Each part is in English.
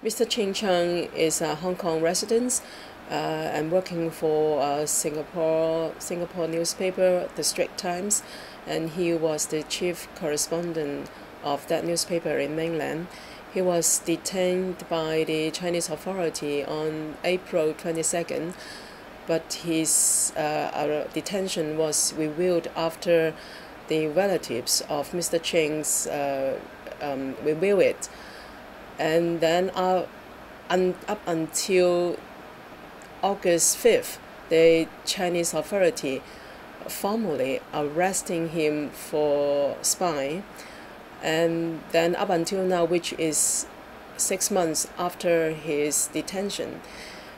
Mr. Ching Chang is a Hong Kong resident and working for Singapore newspaper, The Straits Times, and he was the chief correspondent of that newspaper in mainland. He was detained by the Chinese authority on April 22nd, but his detention was revealed after the relatives of Mr. Ching's revealed it. And then up until August 5th, the Chinese authority formally arresting him for spying. And then up until now, which is 6 months after his detention,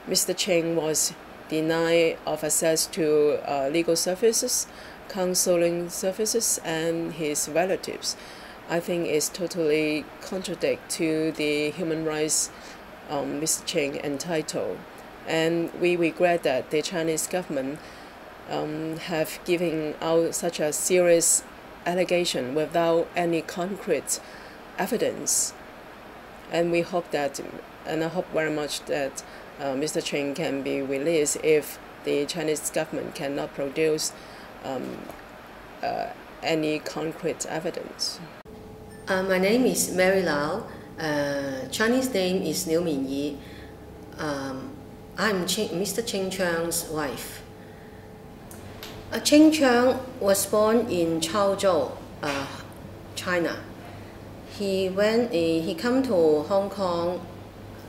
Mr. Ching was denied of access to legal services, counseling services, and his relatives. I think is totally contradict to the human rights Mr. Ching entitled. And we regret that the Chinese government have given out such a serious allegation without any concrete evidence. And we hope that, and I hope very much that Mr. Ching can be released if the Chinese government cannot produce any concrete evidence. My name is Mary Lau. Chinese name is Liu Minyi. I'm Mr. Ching Chang's wife. Ching Chang was born in Chaozhou, China. He came to Hong Kong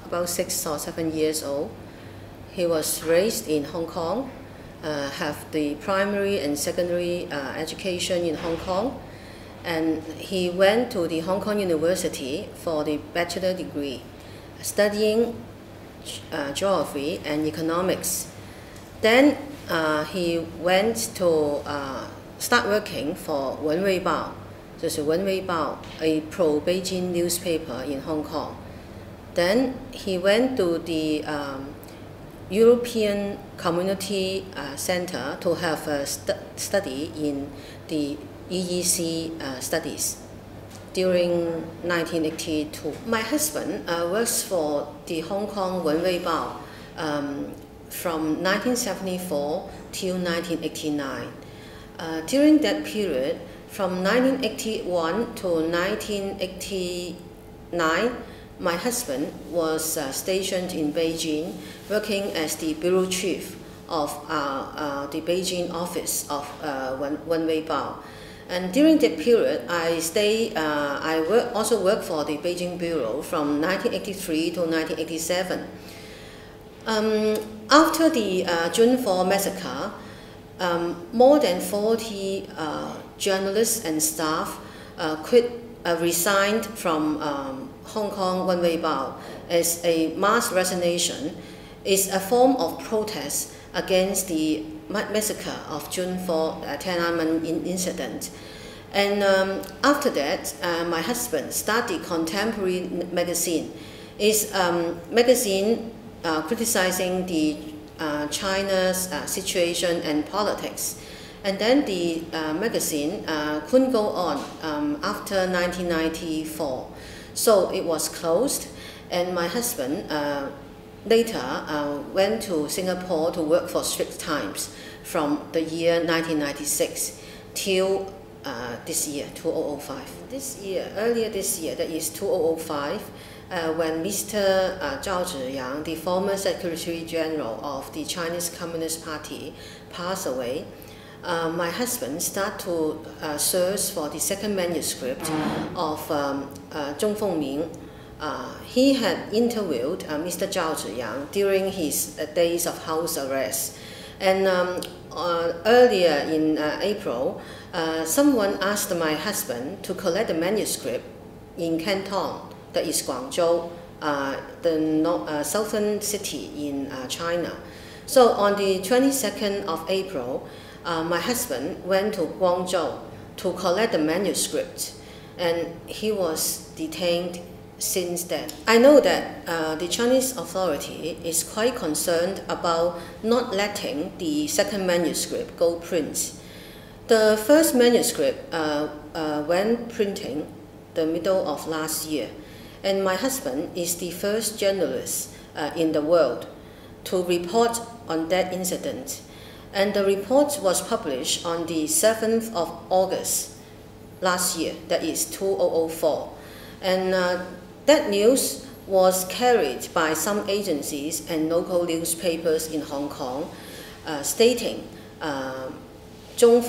about 6 or 7 years old. He was raised in Hong Kong, have the primary and secondary education in Hong Kong. And he went to the Hong Kong University for the bachelor degree, studying geography and economics. Then he went to start working for Wen Wei Bao, a pro-Beijing newspaper in Hong Kong. Then he went to the European Community Center to have a study in the EEC studies during 1982. My husband works for the Hong Kong Wen Wei Bao from 1974 till 1989. During that period, from 1981 to 1989, my husband was stationed in Beijing, working as the bureau chief of the Beijing office of Wen Wei Bao. And during that period, I also worked for the Beijing Bureau from 1983 to 1987. After the June 4 massacre, more than 40 journalists and staff resigned from Hong Kong Wen Wei Bao as a mass resignation. Is a form of protest against the massacre of June 4 Tiananmen incident. And after that, my husband started Contemporary magazine. It's a magazine criticizing the China's situation and politics. And then the magazine couldn't go on after 1994. So it was closed, and my husband later went to Singapore to work for Straits Times from the year 1996 till this year, 2005. Earlier this year, that is 2005, when Mr. Zhao Ziyang, the former Secretary General of the Chinese Communist Party, passed away, my husband started to search for the second manuscript of Zhong Fengming. He had interviewed Mr. Zhao Ziyang during his days of house arrest. And earlier in April, someone asked my husband to collect the manuscript in Canton, that is Guangzhou, the southern city in China. So on the 22nd of April, my husband went to Guangzhou to collect the manuscript, and he was detained since then. I know that the Chinese authority is quite concerned about not letting the second manuscript go print. The first manuscript went printing the middle of last year, and my husband is the first journalist in the world to report on that incident. And the report was published on the 7th of August last year, that is 2004. And that news was carried by some agencies and local newspapers in Hong Kong, stating Mr. Zhong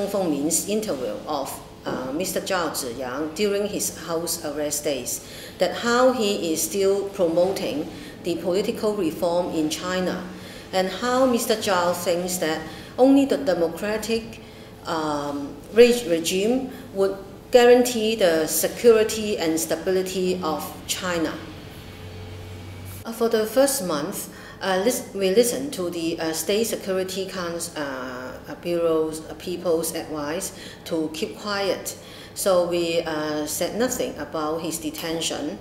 Fengmin's interview of Mr. Zhao Ziyang during his house arrest days, that how he is still promoting the political reform in China, and how Mr. Zhao thinks that only the democratic regime would guarantee the security and stability of China. For the first month, we listened to the State Security Bureau's people's advice to keep quiet. So we said nothing about his detention.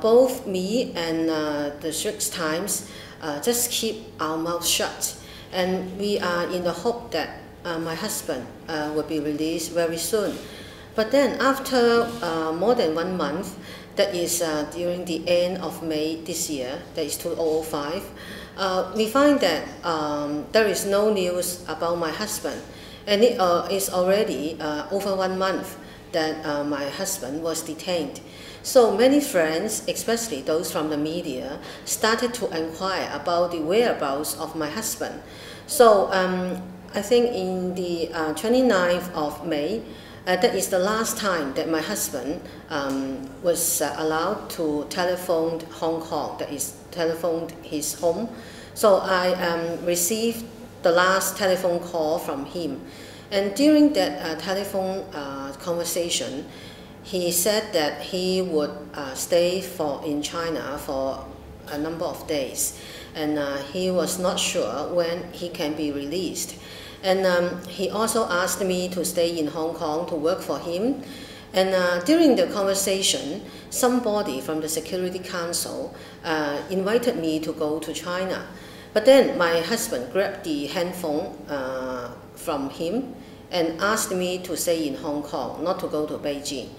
Both me and the Straits Times just keep our mouth shut. And we are in the hope that my husband will be released very soon. But then after more than 1 month, that is during the end of May this year, that is 2005, we find that there is no news about my husband. And it is already over 1 month that my husband was detained. So many friends, especially those from the media, started to inquire about the whereabouts of my husband. So I think in the 29th of May, that is the last time that my husband was allowed to telephone Hong Kong, that is, telephoned his home. So I received the last telephone call from him. And during that telephone conversation, he said that he would stay in China for a number of days. And he was not sure when he can be released. And he also asked me to stay in Hong Kong to work for him. And during the conversation, somebody from the Security Council invited me to go to China. But then my husband grabbed the handphone from him and asked me to stay in Hong Kong, not to go to Beijing.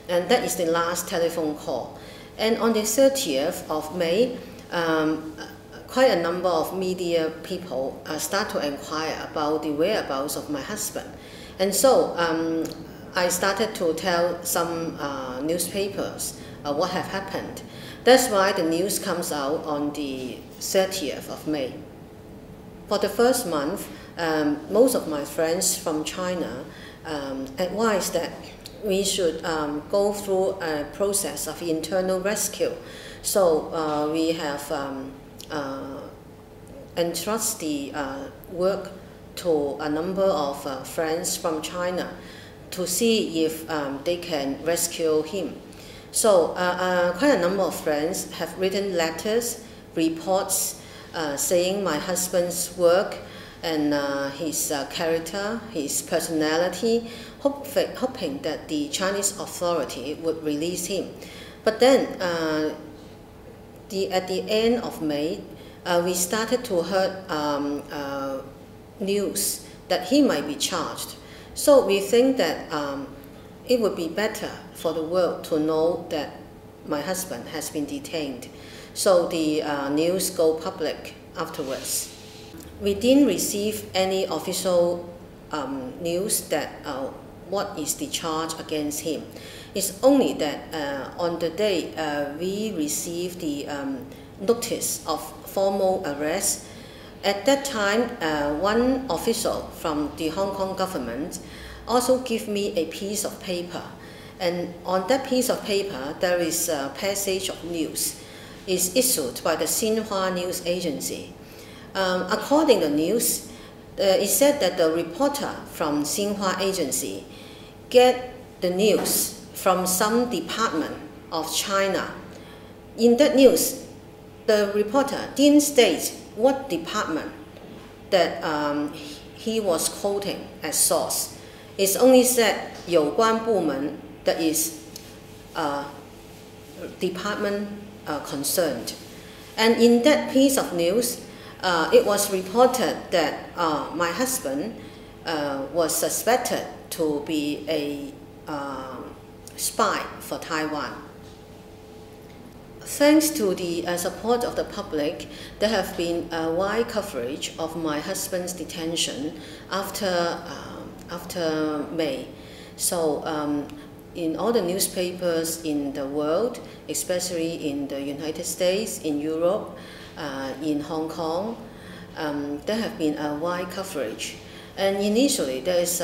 And that is the last telephone call. And on the 30th of May, quite a number of media people start to inquire about the whereabouts of my husband. And so I started to tell some newspapers what have happened. That's why the news comes out on the 30th of May. For the first month, most of my friends from China advised that we should go through a process of internal rescue. So we have entrust the work to a number of friends from China to see if they can rescue him. So quite a number of friends have written letters, reports saying my husband's work and his character, his personality, hoping that the Chinese authority would release him. But then at the end of May, we started to hear news that he might be charged. So we think that it would be better for the world to know that my husband has been detained. So the news go public afterwards. We didn't receive any official news that what is the charge against him. It's only that on the day we received the notice of formal arrest. At that time, one official from the Hong Kong government also gave me a piece of paper. And on that piece of paper, there is a passage of news. It's issued by the Xinhua News Agency. According to the news, it said that the reporter from Xinhua Agency get the news from some department of China. In that news, the reporter didn't state what department that he was quoting as source. It's only said 有关部门, that is department concerned. And in that piece of news, it was reported that my husband was suspected to be a spy for Taiwan. Thanks to the support of the public, there have been wide coverage of my husband's detention after May. So in all the newspapers in the world, especially in the United States, in Europe, in Hong Kong, there have been a wide coverage. And initially, there is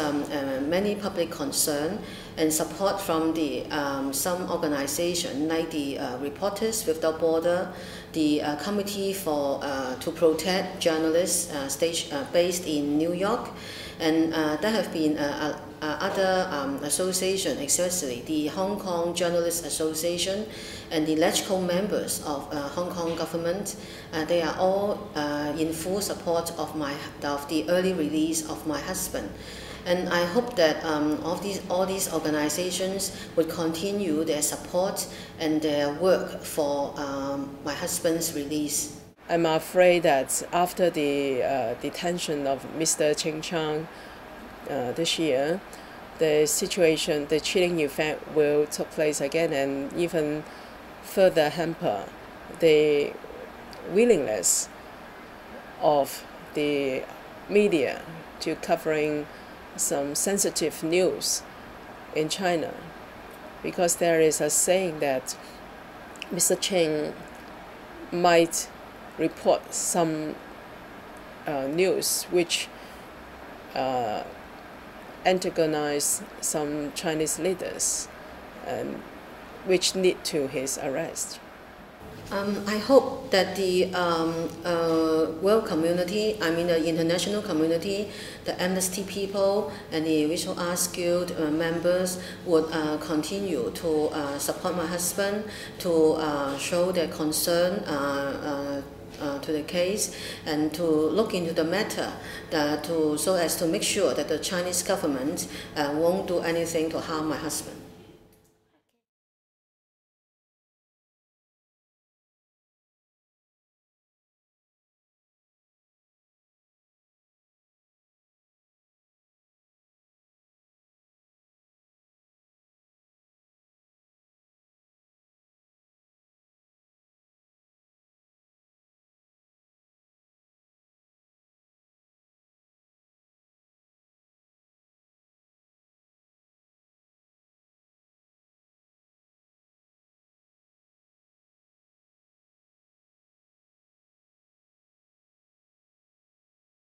many public concern and support from the some organizations like the Reporters Without Borders, the Committee to Protect Journalists based in New York, and there have been other associations, especially the Hong Kong Journalists Association and the electoral members of Hong Kong government. They are all in full support of the early release of my husband. And I hope that all these organizations would continue their support and their work for my husband's release. I'm afraid that after the detention of Mr. Ching Chang this year, the situation, the chilling effect will take place again and even further hamper the willingness of the media to covering some sensitive news in China, because there is a saying that Mr. Ching might report some news which antagonize some Chinese leaders, which lead to his arrest. I hope that the world community, the international community, the Amnesty people and the Visual Arts Guild members would continue to support my husband, to show their concern to the case, and to look into the matter so as to make sure that the Chinese government won't do anything to harm my husband.